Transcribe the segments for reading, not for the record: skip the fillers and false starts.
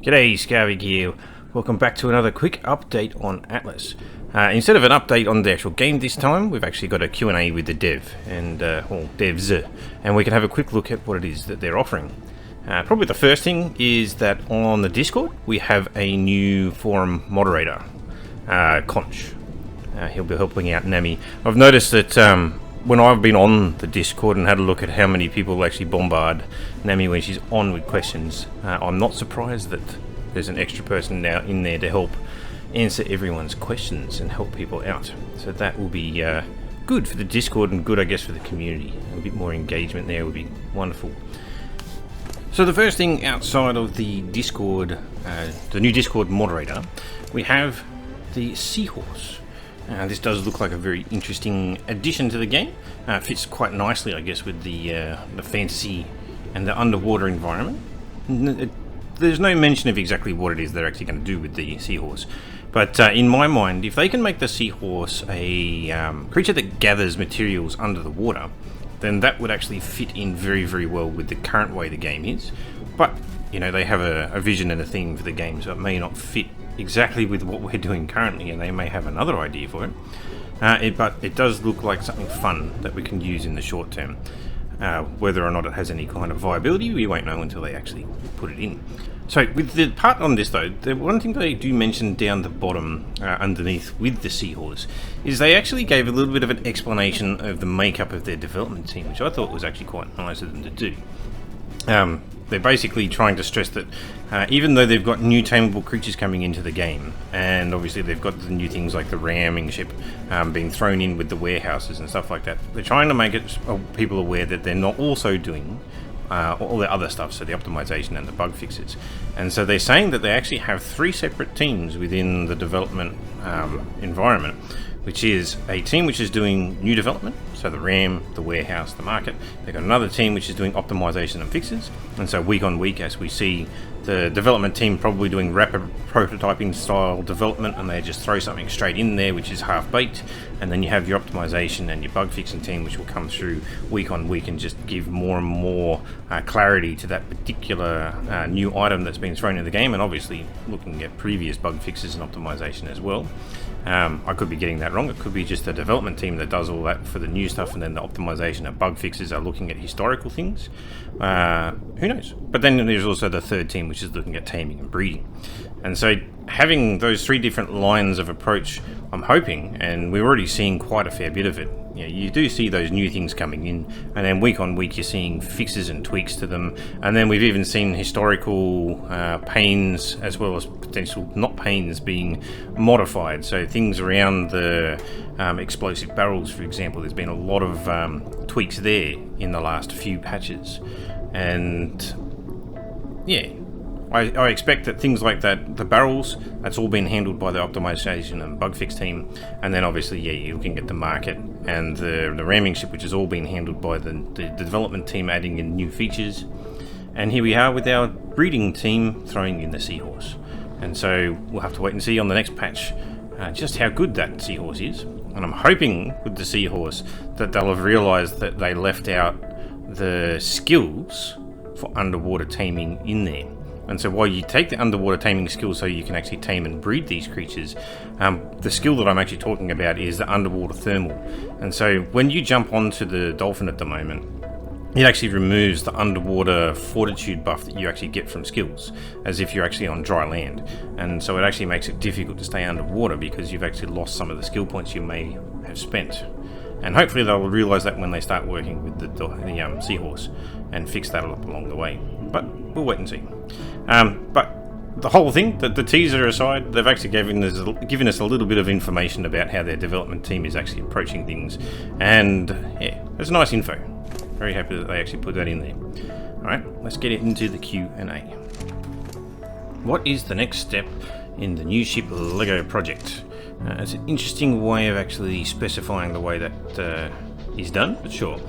G'day, Skarvig here. Welcome back to another quick update on Atlas. Instead of an update on the actual game this time, we've actually got a Q&A with the dev, devs, and we can have a quick look at what it is that they're offering. Probably the first thing is that on the Discord, we have a new forum moderator, Conch. He'll be helping out Nami. I've noticed that when I've been on the Discord and had a look at how many people actually bombard Nami when she's on with questions, I'm not surprised that there's an extra person now in there to help answer everyone's questions and help people out. So that will be good for the Discord and good, I guess, for the community. A bit more engagement there would be wonderful. So the first thing outside of the Discord, the new Discord moderator, we have the Seahorse. This does look like a very interesting addition to the game. Fits quite nicely, I guess, with the fantasy and the underwater environment. There's no mention of exactly what it is they're actually going to do with the Seahorse. But in my mind, if they can make the Seahorse a creature that gathers materials under the water, then that would actually fit in very, very well with the current way the game is. But, you know, they have a vision and a theme for the game, so it may not fit exactly with what we're doing currently, and they may have another idea for it. But it does look like something fun that we can use in the short term. Whether or not it has any kind of viability, we won't know until they actually put it in. So with the part on this though, the one thing they do mention down the bottom underneath with the Seahorse is they actually gave a little bit of an explanation of the makeup of their development team, which I thought was actually quite nice of them to do. They're basically trying to stress that even though they've got new tameable creatures coming into the game, and obviously they've got the new things like the ramming ship being thrown in with the warehouses and stuff like that, they're trying to make it people aware that they're not also doing all the other stuff, so the optimization and the bug fixes. And so they're saying that they actually have 3 separate teams within the development environment, which is a team which is doing new development, so the RAM, the warehouse, the market. They've got another team which is doing optimization and fixes, and so week on week as we see the development team probably doing rapid prototyping style development, and they just throw something straight in there which is half baked, and then you have your optimization and your bug fixing team which will come through week on week and just give more and more clarity to that particular new item that's been thrown in the game, and obviously looking at previous bug fixes and optimization as well. I could be getting that wrong. It could be just the development team that does all that for the new stuff, and then the optimization and bug fixes are looking at historical things. Who knows? But then there's also the third team which is looking at taming and breeding. And so having those 3 different lines of approach, I'm hoping, and we're already seeing quite a fair bit of it. You know, you do see those new things coming in, and then week on week you're seeing fixes and tweaks to them, and then we've even seen historical pains as well as potential not pains being modified. So things around the explosive barrels, for example, there's been a lot of tweaks there in the last few patches, and yeah, I expect that things like that, the barrels, that's all been handled by the optimization and bug fix team, and then obviously, yeah, you're looking at the market and the ramming ship, which has all been handled by the development team adding in new features. And here we are with our breeding team throwing in the Seahorse. And so we'll have to wait and see on the next patch just how good that Seahorse is. And I'm hoping with the Seahorse that they'll have realised that they left out the skills for underwater taming in there. And so while you take the underwater taming skill so you can actually tame and breed these creatures, the skill that I'm actually talking about is the underwater thermal. And so when you jump onto the dolphin at the moment, it actually removes the underwater fortitude buff that you actually get from skills, as if you're actually on dry land. And so it actually makes it difficult to stay underwater because you've actually lost some of the skill points you may have spent. And hopefully they'll realise that when they start working with the Seahorse and fix that up along the way. But we'll wait and see. But the whole thing, the teaser aside, they've actually given us a little bit of information about how their development team is actually approaching things. And yeah, it's nice info. Very happy that they actually put that in there. Alright, let's get into the Q&A. What is the next step in the new ship Lego project? It's an interesting way of actually specifying the way that is done, but sure.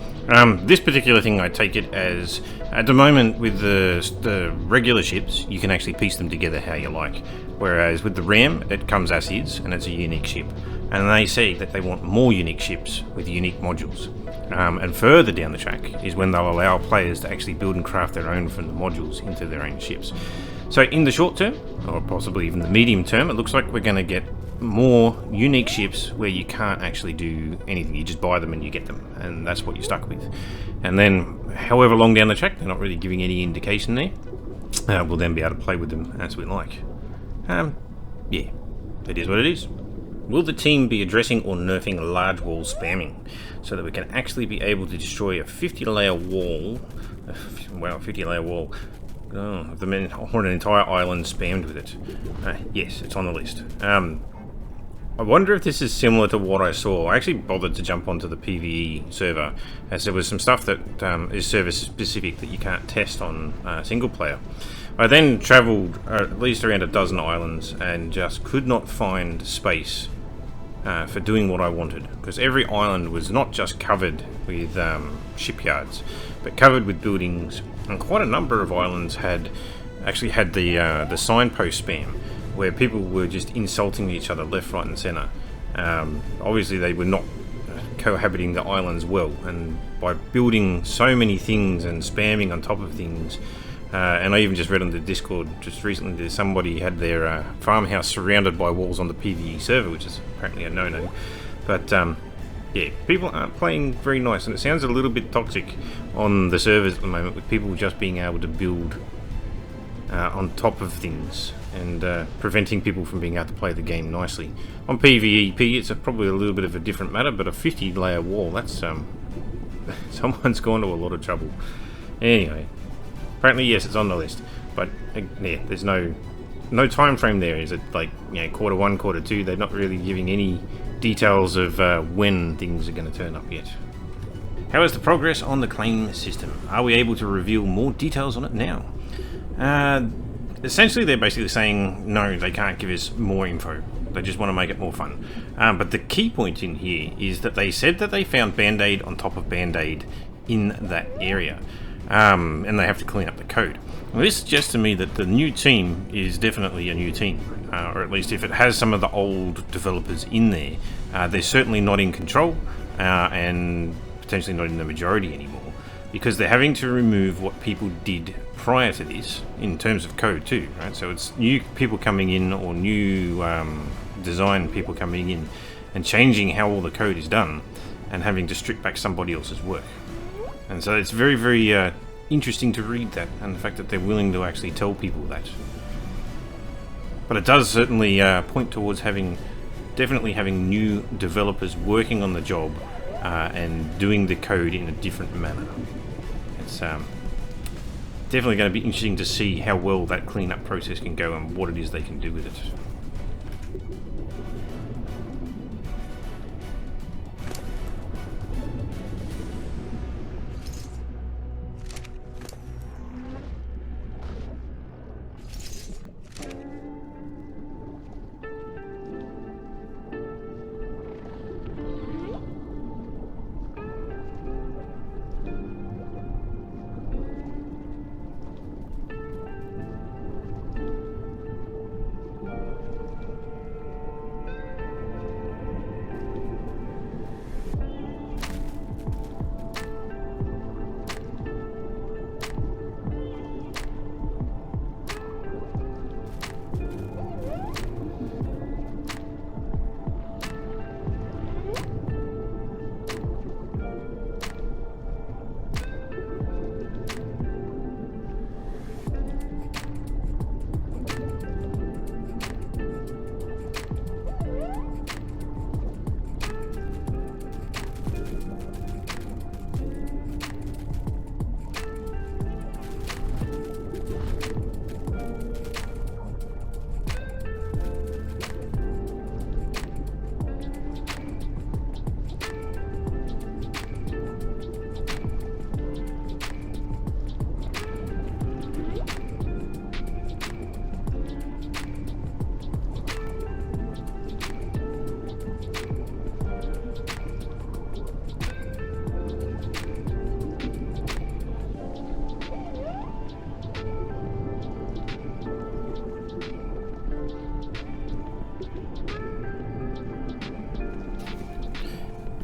This particular thing, I take it as, at the moment with the regular ships, you can actually piece them together how you like. Whereas with the RAM, it comes as is, and it's a unique ship. And they say that they want more unique ships with unique modules. And further down the track is when they'll allow players to actually build and craft their own from the modules into their own ships. So in the short term, or possibly even the medium term, it looks like we're going to get more unique ships where you can't actually do anything. You just buy them and you get them, and that's what you're stuck with. And then, however long down the track, they're not really giving any indication there. We'll then be able to play with them as we like. Yeah, it is what it is. Will the team be addressing or nerfing large wall spamming so that we can actually be able to destroy a 50-layer wall? Wow, 50-layer wall. Oh, the men or an entire island spammed with it. Yes, it's on the list. I wonder if this is similar to what I saw. I actually bothered to jump onto the PvE server, as there was some stuff that is server specific that you can't test on single player. I then travelled at least around a dozen islands and just could not find space for doing what I wanted, because every island was not just covered with shipyards, but covered with buildings, and quite a number of islands actually had the signpost spam, where people were just insulting each other left, right and centre. Obviously they were not cohabiting the islands well, and by building so many things and spamming on top of things, and I even just read on the Discord just recently that somebody had their farmhouse surrounded by walls on the PvE server, which is apparently a no-no. But yeah, people aren't playing very nice, and it sounds a little bit toxic on the servers at the moment, with people just being able to build on top of things, and preventing people from being able to play the game nicely. On PvEP, it's probably a little bit of a different matter, but a 50-layer wall, that's someone's gone to a lot of trouble. Anyway, apparently yes, it's on the list, but yeah, there's no time frame there. Is it like, you know, quarter 1, quarter 2? They're not really giving any details of when things are going to turn up yet. How is the progress on the claim system? Are we able to reveal more details on it now? Essentially, they're basically saying no, they can't give us more info. They just want to make it more fun. But the key point in here is that they said that they found Band-Aid on top of Band-Aid in that area, and they have to clean up the code. Well, this suggests to me that the new team is definitely a new team, or at least if it has some of the old developers in there, they're certainly not in control, and potentially not in the majority anymore, because they're having to remove what people did prior to this in terms of code too, right? So it's new people coming in, or new design people coming in and changing how all the code is done, and having to strip back somebody else's work. And so it's very, very interesting to read that, and the fact that they're willing to actually tell people that. But it does certainly point towards definitely having new developers working on the job and doing the code in a different manner. It's definitely going to be interesting to see how well that cleanup process can go and what it is they can do with it.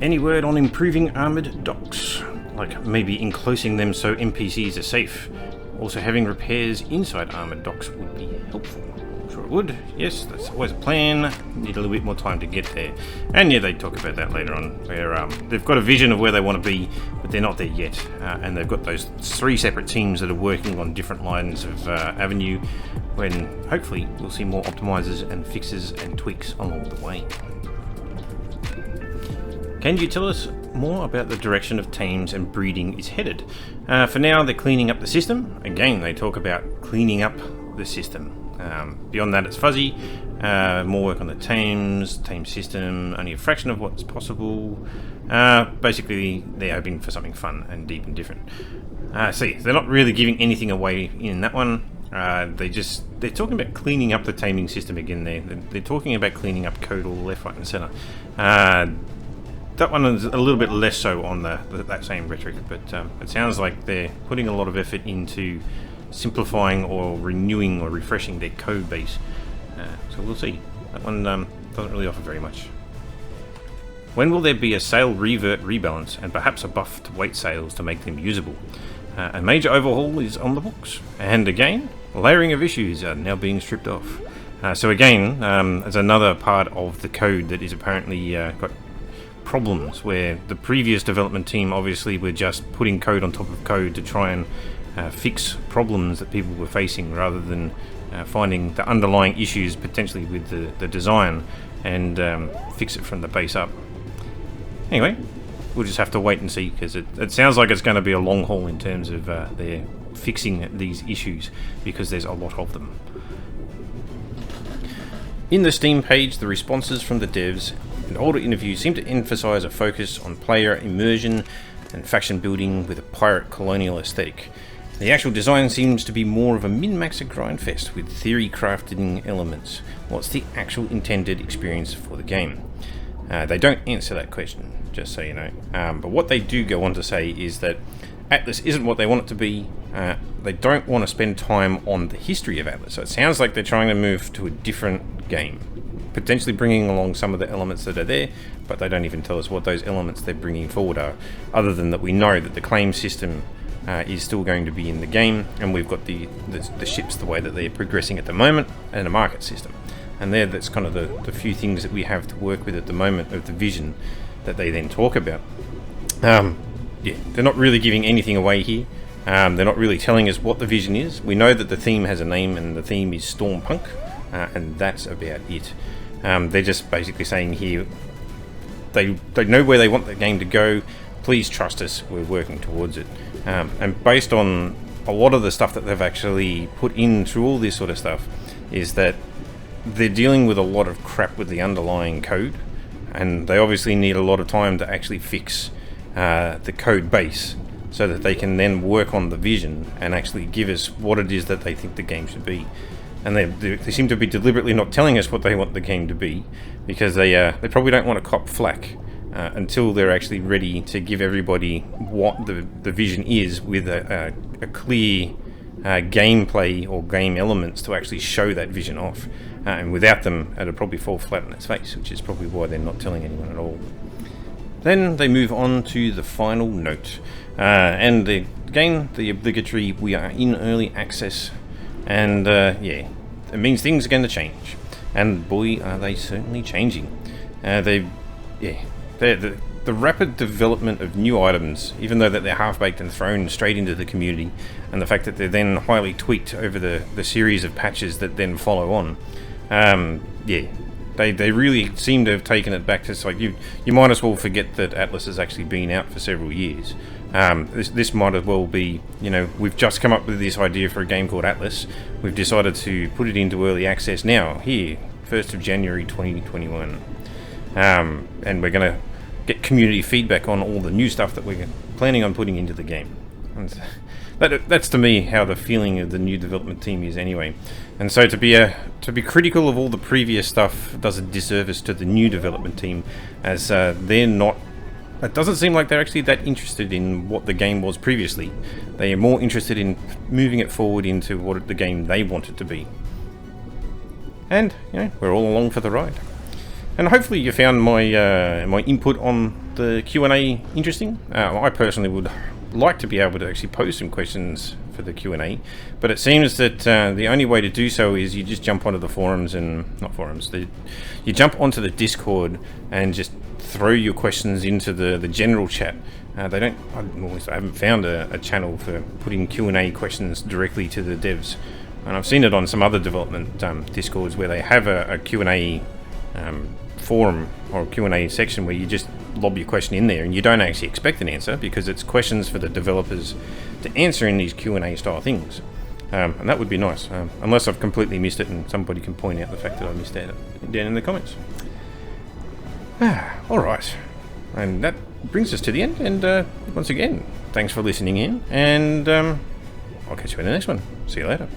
Any word on improving armoured docks? Like maybe enclosing them so NPCs are safe? Also, having repairs inside armoured docks would be helpful. I'm sure it would. Yes, that's always a plan. Need a little bit more time to get there. And yeah, they talk about that later on, where they've got a vision of where they want to be, but they're not there yet. And they've got those 3 separate teams that are working on different lines of avenue, when hopefully we'll see more optimizers and fixes and tweaks along the way. Can you tell us more about the direction of teams and breeding is headed? For now, they're cleaning up the system. Again, they talk about cleaning up the system. Beyond that, it's fuzzy. More work on the team system, only a fraction of what's possible. Basically, they're hoping for something fun and deep and different. See, they're not really giving anything away in that one. They're talking about cleaning up the taming system again there. They're talking about cleaning up code all left, right and centre. That one is a little bit less so on that same rhetoric, but it sounds like they're putting a lot of effort into simplifying or renewing or refreshing their code base. So we'll see. That one doesn't really offer very much. When will there be a sail revert rebalance and perhaps a buff to weight sails to make them usable? A major overhaul is on the books, and again, layering of issues are now being stripped off. So again, there's another part of the code that is apparently got problems, where the previous development team obviously were just putting code on top of code to try and fix problems that people were facing, rather than finding the underlying issues potentially with the design and fix it from the base up. Anyway, we'll just have to wait and see, because it sounds like it's going to be a long haul in terms of their fixing these issues, because there's a lot of them. In the Steam page, the responses from the devs and older interviews seem to emphasise a focus on player immersion and faction building with a pirate colonial aesthetic. The actual design seems to be more of a min-max grind fest with theory crafting elements. What's the actual intended experience for the game? They don't answer that question, just so you know. But what they do go on to say is that Atlas isn't what they want it to be. They don't want to spend time on the history of Atlas. So it sounds like they're trying to move to a different game, potentially bringing along some of the elements that are there, but they don't even tell us what those elements they're bringing forward are, other than that we know that the claim system is still going to be in the game, and we've got the ships the way that they're progressing at the moment, and a market system. And that's kind of the few things that we have to work with at the moment of the vision that they then talk about. Yeah, they're not really giving anything away here. They're not really telling us what the vision is. We know that the theme has a name, and the theme is Stormpunk, and that's about it. They're just basically saying here they know where they want the game to go. Please trust us, we're working towards it. And based on a lot of the stuff that they've actually put in through all this sort of stuff, is that they're dealing with a lot of crap with the underlying code, and they obviously need a lot of time to actually fix the code base, so that they can then work on the vision and actually give us what it is that they think the game should be. And they seem to be deliberately not telling us what they want the game to be, because they probably don't want to cop flack until they're actually ready to give everybody what the vision is, with a clear gameplay or game elements to actually show that vision off. And without them, it'll probably fall flat on its face, which is probably why they're not telling anyone at all. Then they move on to the final note, and again the obligatory "we are in early access," and yeah, it means things are going to change, and boy are they certainly changing. The rapid development of new items, even though that they're half-baked and thrown straight into the community, and the fact that they're then highly tweaked over the series of patches that then follow on, yeah, they really seem to have taken it back to, it's like you might as well forget that Atlas has actually been out for several years. This might as well be, you know, we've just come up with this idea for a game called Atlas. We've decided to put it into early access now, here, 1st of January 2021. And we're going to get community feedback on all the new stuff that we're planning on putting into the game. And that's to me how the feeling of the new development team is anyway. And so to be critical of all the previous stuff does a disservice to the new development team, as they're not. It doesn't seem like they're actually that interested in what the game was previously. They are more interested in moving it forward into what the game they want it to be. And you know, we're all along for the ride. And hopefully you found my my input on the Q&A interesting. I personally would like to be able to actually pose some questions for the Q&A, but it seems that the only way to do so is you just jump onto the forums you jump onto the Discord and just throw your questions into the general chat. I haven't found a channel for putting Q&A questions directly to the devs, and I've seen it on some other development Discords where they have a Q&A forum or Q&A section where you just lob your question in there and you don't actually expect an answer because it's questions for the developers to answer in these Q&A style things, and that would be nice, unless I've completely missed it and somebody can point out the fact that I missed that down in the comments. Alright, and that brings us to the end, and once again, thanks for listening in, and I'll catch you in the next one. See you later.